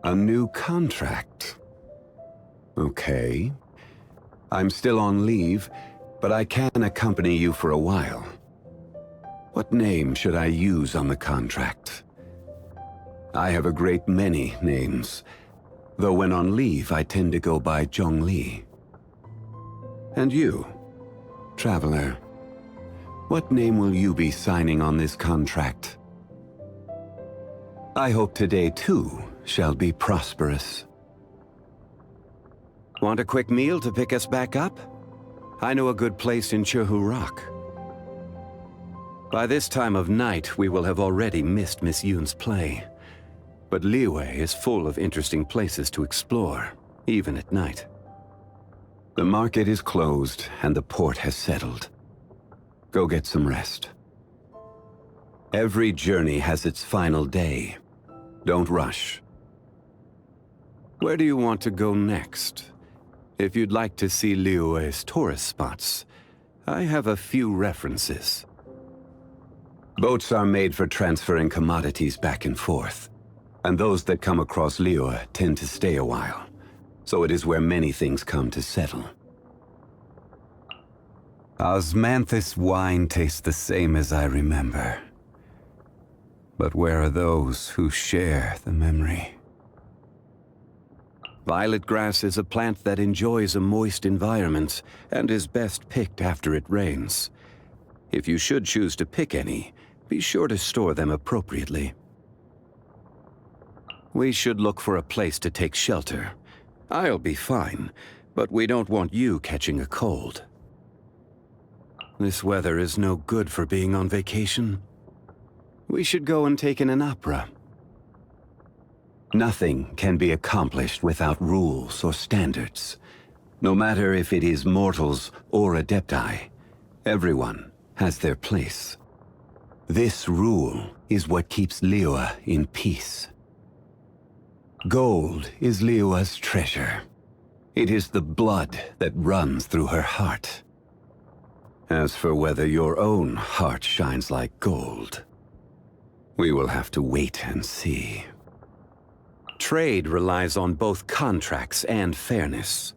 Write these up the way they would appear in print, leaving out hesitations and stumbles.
A new contract. Okay. I'm still on leave, but I can accompany you for a while. What name should I use on the contract? I have a great many names, though when on leave I tend to go by Zhongli. And you, traveler, what name will you be signing on this contract? I hope today too shall be prosperous. Want a quick meal to pick us back up? I know a good place in Chehu Rock. By this time of night, we will have already missed Miss Yoon's play. But Liyue is full of interesting places to explore, even at night. The market is closed, and the port has settled. Go get some rest. Every journey has its final day. Don't rush. Where do you want to go next? If you'd like to see Liyue's tourist spots, I have a few references. Boats are made for transferring commodities back and forth, and those that come across Liyue tend to stay a while, so it is where many things come to settle. Osmanthus wine tastes the same as I remember. But where are those who share the memory? Violet grass is a plant that enjoys a moist environment and is best picked after it rains. If you should choose to pick any, be sure to store them appropriately. We should look for a place to take shelter. I'll be fine, but we don't want you catching a cold. This weather is no good for being on vacation. We should go and take in an opera. Nothing can be accomplished without rules or standards. No matter if it is mortals or adepti, everyone has their place. This rule is what keeps Liyue in peace. Gold is Liyue's treasure. It is the blood that runs through her heart. As for whether your own heart shines like gold, we will have to wait and see. Trade relies on both contracts and fairness.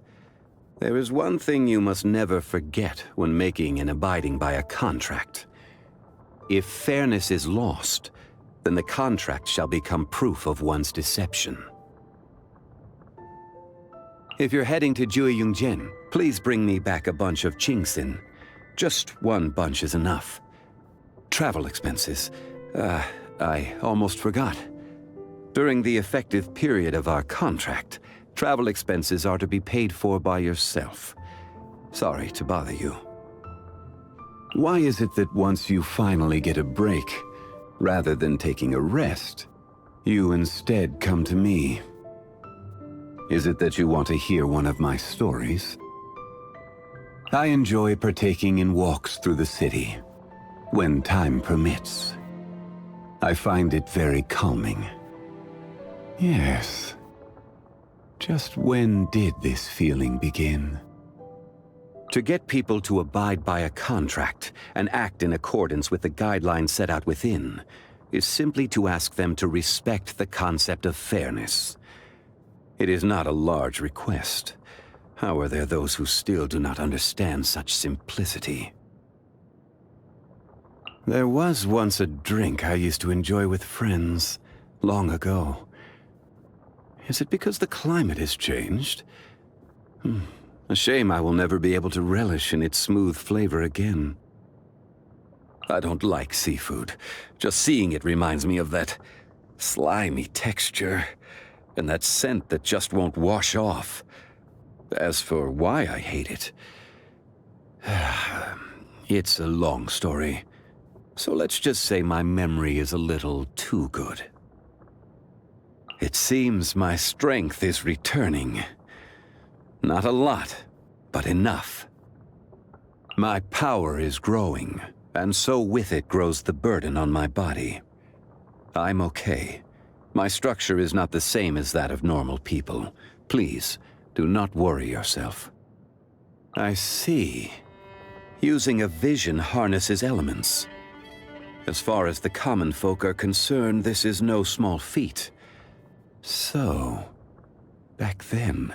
There is one thing you must never forget when making and abiding by a contract. If fairness is lost, then the contract shall become proof of one's deception. If you're heading to Jueyungjin, please bring me back a bunch of Qingxin. Just one bunch is enough. Travel expenses. I almost forgot. During the effective period of our contract, travel expenses are to be paid for by yourself. Sorry to bother you. Why is it that once you finally get a break, rather than taking a rest, you instead come to me? Is it that you want to hear one of my stories? I enjoy partaking in walks through the city, when time permits. I find it very calming. Yes. Just when did this feeling begin? To get people to abide by a contract and act in accordance with the guidelines set out within is simply to ask them to respect the concept of fairness. It is not a large request. How are there those who still do not understand such simplicity? There was once a drink I used to enjoy with friends, long ago. Is it because the climate has changed? A shame I will never be able to relish in its smooth flavor again. I don't like seafood. Just seeing it reminds me of that slimy texture, and that scent that just won't wash off. As for why I hate it, it's a long story. So let's just say my memory is a little too good. It seems my strength is returning. Not a lot, but enough. My power is growing, and so with it grows the burden on my body. I'm okay. My structure is not the same as that of normal people. Please, do not worry yourself. I see. Using a vision harnesses elements. As far as the common folk are concerned, this is no small feat. So, back then,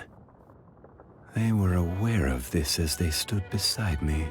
they were aware of this as they stood beside me.